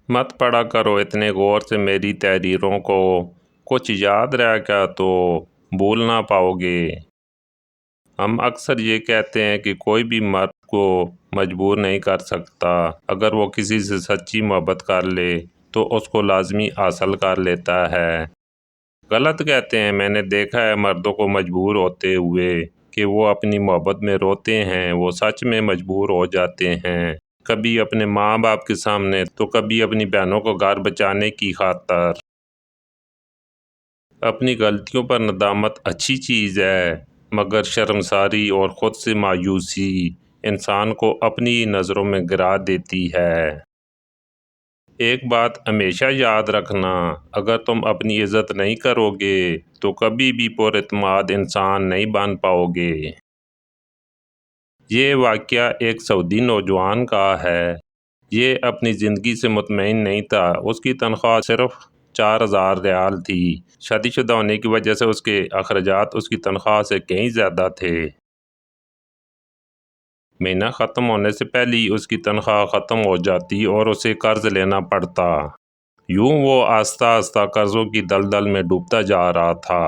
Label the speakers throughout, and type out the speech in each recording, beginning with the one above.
Speaker 1: مت پڑھا کرو اتنے غور سے میری تحریروں کو، کچھ یاد رہ گیا تو بھول نہ پاؤ گے۔ ہم اکثر یہ کہتے ہیں کہ کوئی بھی مرد کو مجبور نہیں کر سکتا، اگر وہ کسی سے سچی محبت کر لے تو اس کو لازمی حاصل کر لیتا ہے۔ غلط کہتے ہیں۔ میں نے دیکھا ہے مردوں کو مجبور ہوتے ہوئے کہ وہ اپنی محبت میں روتے ہیں، وہ سچ میں مجبور ہو جاتے ہیں، کبھی اپنے ماں باپ کے سامنے تو کبھی اپنی بہنوں کو گھر بچانے کی خاطر۔ اپنی غلطیوں پر ندامت اچھی چیز ہے، مگر شرمساری اور خود سے مایوسی انسان کو اپنی نظروں میں گرا دیتی ہے۔ ایک بات ہمیشہ یاد رکھنا، اگر تم اپنی عزت نہیں کرو گے تو کبھی بھی پر اعتماد انسان نہیں بن پاؤ گے۔ یہ واقعہ ایک سعودی نوجوان کا ہے۔ یہ اپنی زندگی سے مطمئن نہیں تھا۔ اس کی تنخواہ صرف 4000 ریال تھی۔ شادی شدہ ہونے کی وجہ سے اس کے اخراجات اس کی تنخواہ سے کہیں زیادہ تھے۔ مہینہ ختم ہونے سے پہلے ہی اس کی تنخواہ ختم ہو جاتی اور اسے قرض لینا پڑتا۔ یوں وہ آہستہ آہستہ قرضوں کی دلدل میں ڈوبتا جا رہا تھا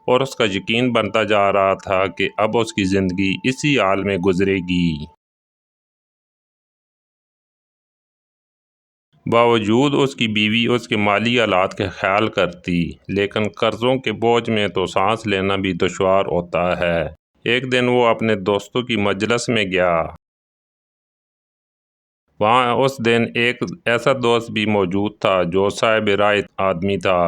Speaker 1: اور اس کا یقین بنتا جا رہا تھا کہ اب اس کی زندگی اسی حال میں گزرے گی۔ باوجود اس کی بیوی اس کے مالی حالات کا خیال کرتی، لیکن قرضوں کے بوجھ میں تو سانس لینا بھی دشوار ہوتا ہے۔ ایک دن وہ اپنے دوستوں کی مجلس میں گیا۔ وہاں اس دن ایک ایسا دوست بھی موجود تھا جو صاحب رائے آدمی تھا،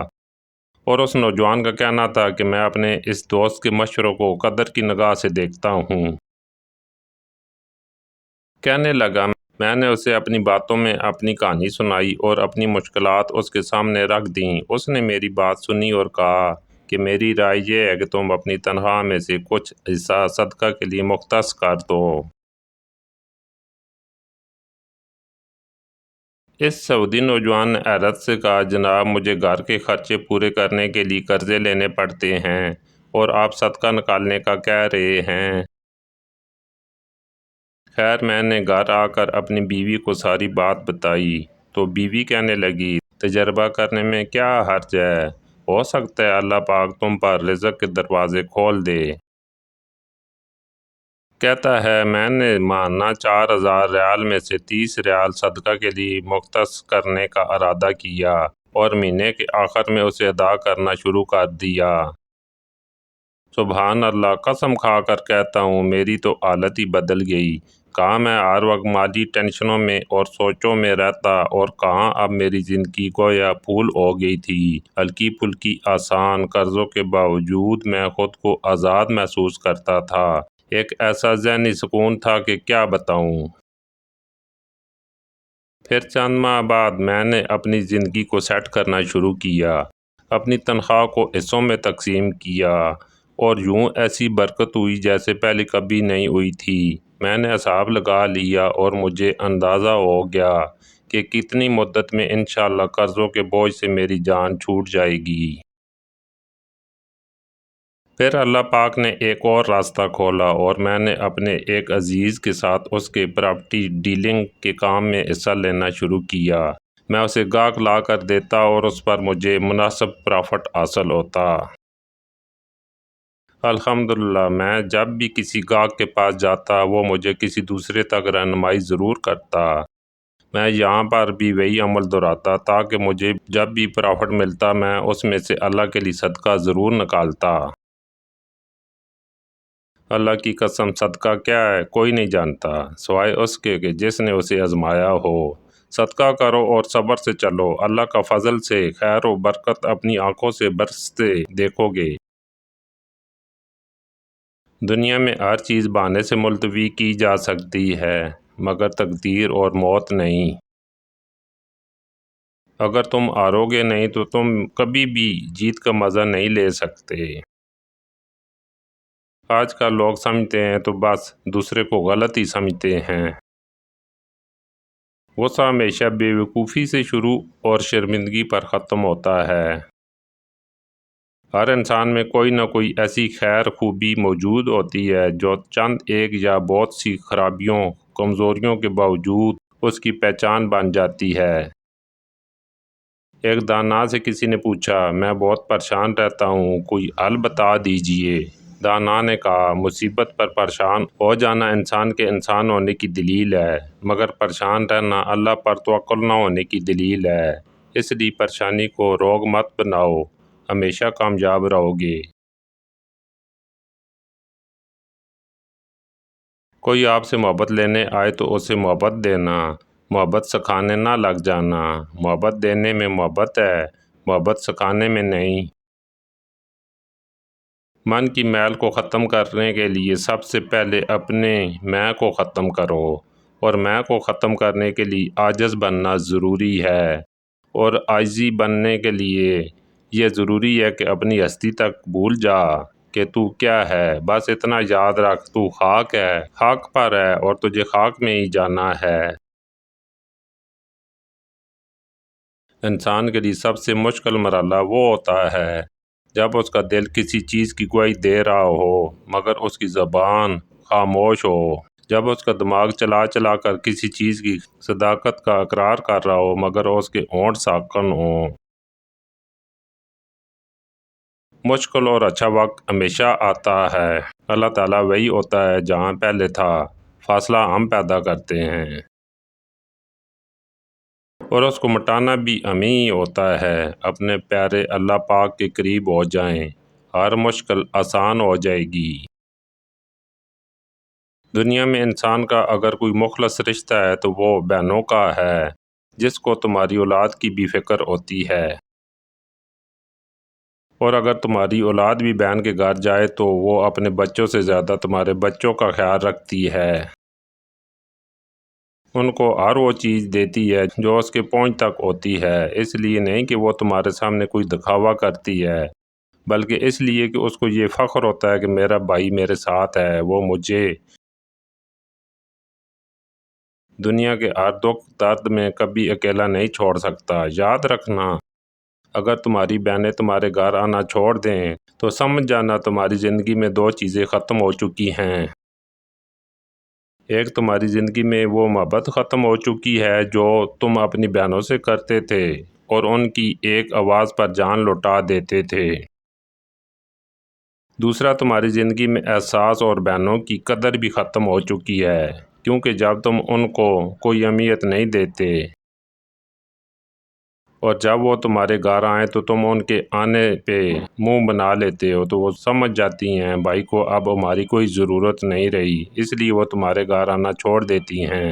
Speaker 1: اور اس نوجوان کا کہنا تھا کہ میں اپنے اس دوست کے مشوروں کو قدر کی نگاہ سے دیکھتا ہوں۔ کہنے لگا، میں نے اسے اپنی باتوں میں اپنی کہانی سنائی اور اپنی مشکلات اس کے سامنے رکھ دیں۔ اس نے میری بات سنی اور کہا کہ میری رائے یہ ہے کہ تم اپنی تنخواہ میں سے کچھ حصہ صدقہ کے لیے مختص کر دو۔ اس سعودی نوجوان نے حیرت سے کہا، جناب مجھے گھر کے خرچے پورے کرنے کے لیے قرضے لینے پڑتے ہیں اور آپ صدقہ نکالنے کا کہہ رہے ہیں۔ خیر میں نے گھر آ کر اپنی بیوی کو ساری بات بتائی تو بیوی کہنے لگی، تجربہ کرنے میں کیا حرج ہے، ہو سکتا ہے اللہ پاک تم پر رزق کے دروازے کھول دے۔ کہتا ہے، میں نے ماہانہ 4000 ریال میں سے 30 ریال صدقہ کے لیے مختص کرنے کا ارادہ کیا اور مہینے کے آخر میں اسے ادا کرنا شروع کر دیا۔ سبحان اللہ، قسم کھا کر کہتا ہوں میری تو حالت ہی بدل گئی۔ کہاں میں ہر وقت مالی ٹینشنوں میں اور سوچوں میں رہتا اور کہاں اب میری زندگی گویا پھول ہو گئی تھی، ہلکی پھلکی آسان۔ قرضوں کے باوجود میں خود کو آزاد محسوس کرتا تھا، ایک ایسا ذہنی سکون تھا کہ کیا بتاؤں۔ پھر چند ماہ بعد میں نے اپنی زندگی کو سیٹ کرنا شروع کیا، اپنی تنخواہ کو حصوں میں تقسیم کیا اور یوں ایسی برکت ہوئی جیسے پہلے کبھی نہیں ہوئی تھی۔ میں نے حساب لگا لیا اور مجھے اندازہ ہو گیا کہ کتنی مدت میں انشاءاللہ قرضوں کے بوجھ سے میری جان چھوٹ جائے گی۔ پھر اللہ پاک نے ایک اور راستہ کھولا اور میں نے اپنے ایک عزیز کے ساتھ اس کے پراپرٹی ڈیلنگ کے کام میں حصہ لینا شروع کیا۔ میں اسے گاہک لا کر دیتا اور اس پر مجھے مناسب پرافٹ حاصل ہوتا۔ الحمدللہ میں جب بھی کسی گاہک کے پاس جاتا وہ مجھے کسی دوسرے تک رہنمائی ضرور کرتا۔ میں یہاں پر بھی وہی عمل دہراتا تاکہ مجھے جب بھی پرافٹ ملتا میں اس میں سے اللہ کے لیے صدقہ ضرور نکالتا۔ اللہ کی قسم صدقہ کیا ہے کوئی نہیں جانتا سوائے اس کے کہ جس نے اسے آزمایا ہو۔ صدقہ کرو اور صبر سے چلو، اللہ کا فضل سے خیر و برکت اپنی آنکھوں سے برستے دیکھو گے۔ دنیا میں ہر چیز بہانے سے ملتوی کی جا سکتی ہے مگر تقدیر اور موت نہیں۔ اگر تم ہارو گے نہیں تو تم کبھی بھی جیت کا مزہ نہیں لے سکتے۔ آج کل لوگ سمجھتے ہیں تو بس دوسرے کو غلط ہی سمجھتے ہیں۔ غصہ ہمیشہ بے وقوفی سے شروع اور شرمندگی پر ختم ہوتا ہے۔ ہر انسان میں کوئی نہ کوئی ایسی خیر خوبی موجود ہوتی ہے جو چند ایک یا بہت سی خرابیوں، کمزوریوں کے باوجود اس کی پہچان بن جاتی ہے۔ ایک دانا سے کسی نے پوچھا، میں بہت پریشان رہتا ہوں، کوئی حل بتا دیجئے۔ دانا نے کہا، مصیبت پر پریشان ہو جانا انسان کے انسان ہونے کی دلیل ہے، مگر پریشان رہنا اللہ پر توکل نہ ہونے کی دلیل ہے۔ اس لیے پریشانی کو روگ مت بناؤ، ہمیشہ کامیاب رہو گے۔ کوئی آپ سے محبت لینے آئے تو اسے محبت دینا، محبت سکھانے نہ لگ جانا۔ محبت دینے میں محبت ہے، محبت سکھانے میں نہیں۔ من کی میل کو ختم کرنے کے لیے سب سے پہلے اپنے میں کو ختم کرو، اور میں کو ختم کرنے کے لیے عاجز بننا ضروری ہے، اور عاجزی بننے کے لیے یہ ضروری ہے کہ اپنی ہستی تک بھول جا کہ تو کیا ہے۔ بس اتنا یاد رکھ، تو خاک ہے، خاک پر ہے، اور تجھے خاک میں ہی جانا ہے۔ انسان کے لیے سب سے مشکل مرحلہ وہ ہوتا ہے جب اس کا دل کسی چیز کی گواہی دے رہا ہو مگر اس کی زبان خاموش ہو، جب اس کا دماغ چلا چلا کر کسی چیز کی صداقت کا اقرار کر رہا ہو مگر اس کے ہونٹ ساکن ہوں۔ مشکل اور اچھا وقت ہمیشہ آتا ہے۔ اللہ تعالیٰ وہی ہوتا ہے جہاں پہلے تھا، فاصلہ ہم پیدا کرتے ہیں، اور اس کو مٹانا بھی ہم ہی ہوتا ہے۔ اپنے پیارے اللہ پاک کے قریب ہو جائیں، ہر مشکل آسان ہو جائے گی۔ دنیا میں انسان کا اگر کوئی مخلص رشتہ ہے تو وہ بہنوں کا ہے، جس کو تمہاری اولاد کی بھی فکر ہوتی ہے، اور اگر تمہاری اولاد بھی بہن کے گھر جائے تو وہ اپنے بچوں سے زیادہ تمہارے بچوں کا خیال رکھتی ہے۔ ان کو ہر وہ چیز دیتی ہے جو اس کے پہنچ تک ہوتی ہے، اس لیے نہیں کہ وہ تمہارے سامنے کوئی دکھاوا کرتی ہے، بلکہ اس لیے کہ اس کو یہ فخر ہوتا ہے کہ میرا بھائی میرے ساتھ ہے، وہ مجھے دنیا کے ہر دکھ درد میں کبھی اکیلا نہیں چھوڑ سکتا۔ یاد رکھنا، اگر تمہاری بہنیں تمہارے گھر آنا چھوڑ دیں تو سمجھ جانا تمہاری زندگی میں دو چیزیں ختم ہو چکی ہیں۔ ایک، تمہاری زندگی میں وہ محبت ختم ہو چکی ہے جو تم اپنی بہنوں سے کرتے تھے اور ان کی ایک آواز پر جان لوٹا دیتے تھے۔ دوسرا، تمہاری زندگی میں احساس اور بہنوں کی قدر بھی ختم ہو چکی ہے، کیونکہ جب تم ان کو کوئی اہمیت نہیں دیتے اور جب وہ تمہارے گھر آئیں تو تم ان کے آنے پہ منہ بنا لیتے ہو تو وہ سمجھ جاتی ہیں بھائی کو اب ہماری کوئی ضرورت نہیں رہی، اس لیے وہ تمہارے گھر آنا چھوڑ دیتی ہیں۔